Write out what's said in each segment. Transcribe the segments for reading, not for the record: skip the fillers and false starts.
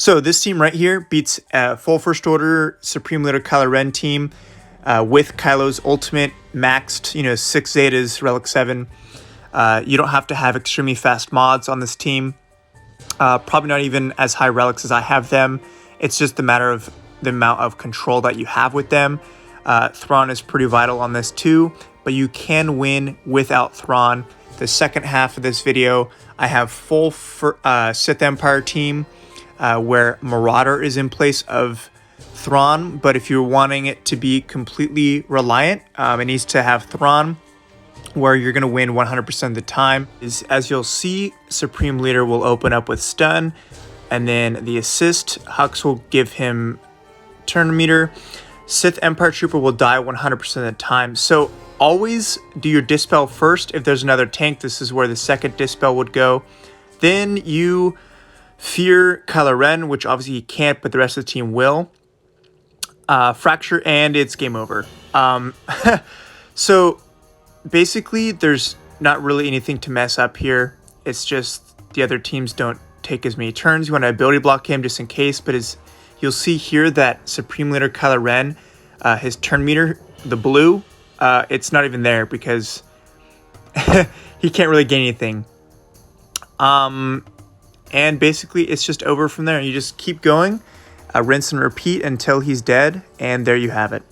So this team right here beats a full First Order Supreme Leader Kylo Ren team with Kylo's ultimate maxed, 6 Zetas, Relic 7. You don't have to have extremely fast mods on this team. Probably not even as high relics as I have them. It's just a matter of the amount of control that you have with them. Thrawn is pretty vital on this too, but you can win without Thrawn. The second half of this video, I have full Sith Empire team where Marauder is in place of Thrawn, but if you're wanting it to be completely reliant, it needs to have Thrawn, where you're going to win 100% of the time. As you'll see, Supreme Leader will open up with stun, and then the assist, Hux will give him turn meter. Sith Empire Trooper will die 100% of the time. So always do your dispel first. If there's another tank, this is where the second dispel would go. Then you fear Kylo Ren, which obviously he can't, but the rest of the team will. Fracture, and it's game over. So basically, there's not really anything to mess up here. It's just the other teams don't take as many turns. You want to ability block him just in case, but as you'll see here that Supreme Leader Kylo Ren, his turn meter, the blue, it's not even there because he can't really gain anything. And basically, it's just over from there. You just keep going, rinse and repeat until he's dead, and there you have it.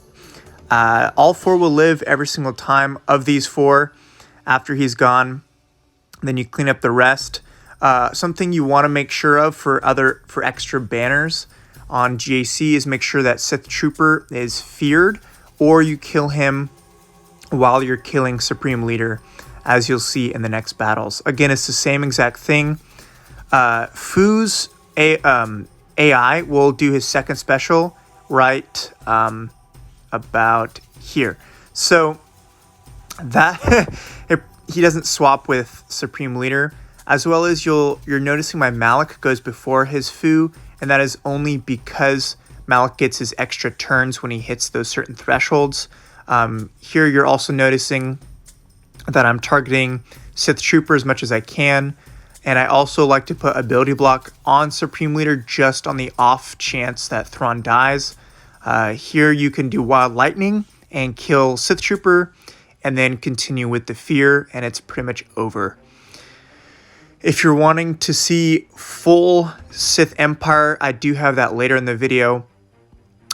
All 4 will live every single time of these 4 after he's gone. Then you clean up the rest. Something you want to make sure of for extra banners on GAC is make sure that Sith Trooper is feared, or you kill him while you're killing Supreme Leader, as you'll see in the next battles. Again, it's the same exact thing. Fu's AI will do his second special right about here. So that he doesn't swap with Supreme Leader, as well as you're noticing my Malak goes before his Fu, and that is only because Malak gets his extra turns when he hits those certain thresholds. Here you're also noticing that I'm targeting Sith Trooper as much as I can, and I also like to put ability block on Supreme Leader just on the off chance that Thrawn dies. Here you can do Wild Lightning and kill Sith Trooper, and then continue with the fear, and it's pretty much over. If you're wanting to see full Sith Empire, I do have that later in the video.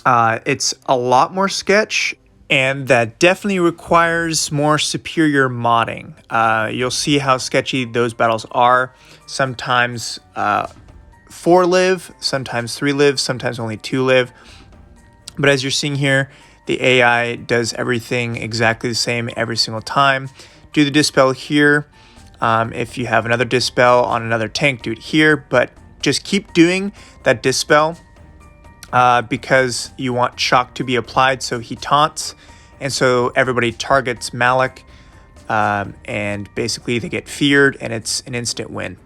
It's a lot more sketch, and that definitely requires more superior modding. You'll see how sketchy those battles are. Sometimes 4 live, sometimes 3 live, sometimes only 2 live. But as you're seeing here, the AI does everything exactly the same every single time. Do the dispel here. If you have another dispel on another tank, do it here. But just keep doing that dispel because you want shock to be applied so he taunts. And so everybody targets Malak, and basically they get feared, and it's an instant win.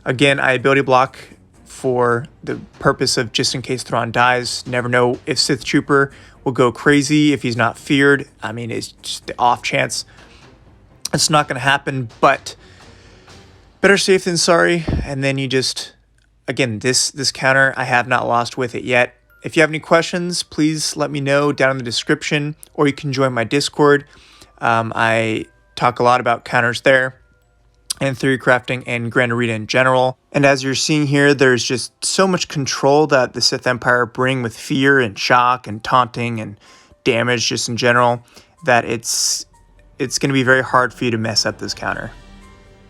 Again, I ability block for the purpose of just in case Thrawn dies. Never know if Sith Trooper will go crazy if he's not feared. I mean, it's just the off chance. It's not going to happen, but better safe than sorry. And then you just, again, this counter, I have not lost with it yet. If you have any questions, please let me know down in the description, or you can join my Discord. I talk a lot about counters there, and theory crafting and Grand Arena in general. And as you're seeing here, there's just so much control that the Sith Empire bring with fear and shock and taunting and damage just in general, that it's going to be very hard for you to mess up this counter.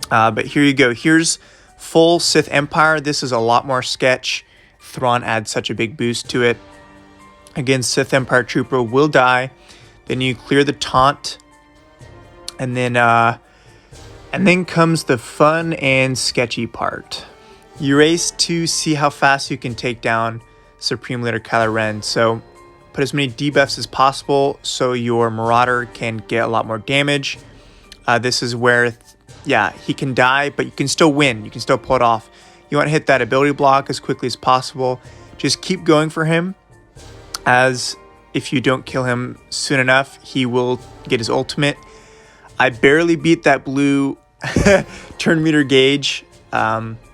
But here you go. Here's full Sith Empire. This is a lot more sketch. Thrawn adds such a big boost to it. Again, Sith Empire Trooper will die. Then you clear the taunt. And then comes the fun and sketchy part. You race to see how fast you can take down Supreme Leader Kylo Ren. So put as many debuffs as possible so your Marauder can get a lot more damage. This is where, he can die, but you can still win. You can still pull it off. You want to hit that ability block as quickly as possible. Just keep going for him, as if you don't kill him soon enough, he will get his ultimate. I barely beat that blue turn meter gauge.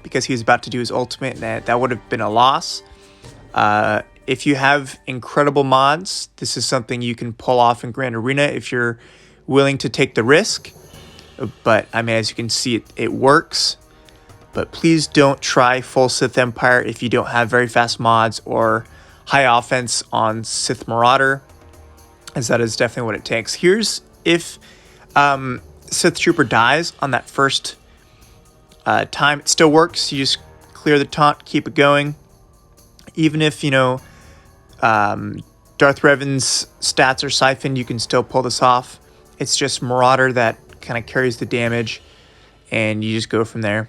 because he was about to do his ultimate, and that would have been a loss. If you have incredible mods, this is something you can pull off in Grand Arena if you're willing to take the risk. But, I mean, as you can see, it works. But please don't try full Sith Empire if you don't have very fast mods or high offense on Sith Marauder, as that is definitely what it takes. Here's if Sith Trooper dies on that first time, it still works. You just clear the taunt, keep it going. Even if, you know, Darth Revan's stats are siphoned, you can still pull this off. It's just Marauder that kind of carries the damage, and you just go from there.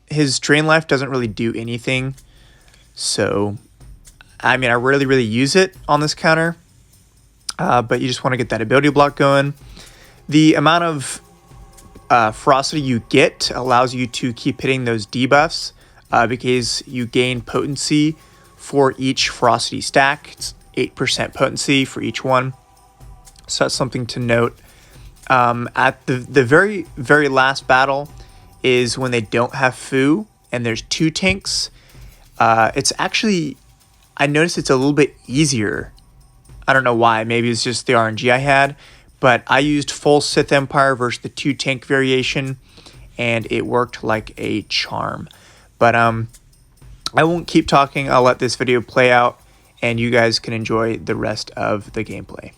His drain life doesn't really do anything, so I mean, I really use it on this counter, but you just want to get that ability block going. The amount of ferocity you get allows you to keep hitting those debuffs, because you gain potency for each ferocity stack. It's 8% potency for each one, so that's something to note. At the very last battle is when they don't have Fu and there's 2 tanks. It's actually, I noticed it's a little bit easier. I don't know why, maybe it's just the RNG I had, but I used full Sith Empire versus the 2 tank variation, and it worked like a charm. But I won't keep talking. I'll let this video play out, and you guys can enjoy the rest of the gameplay.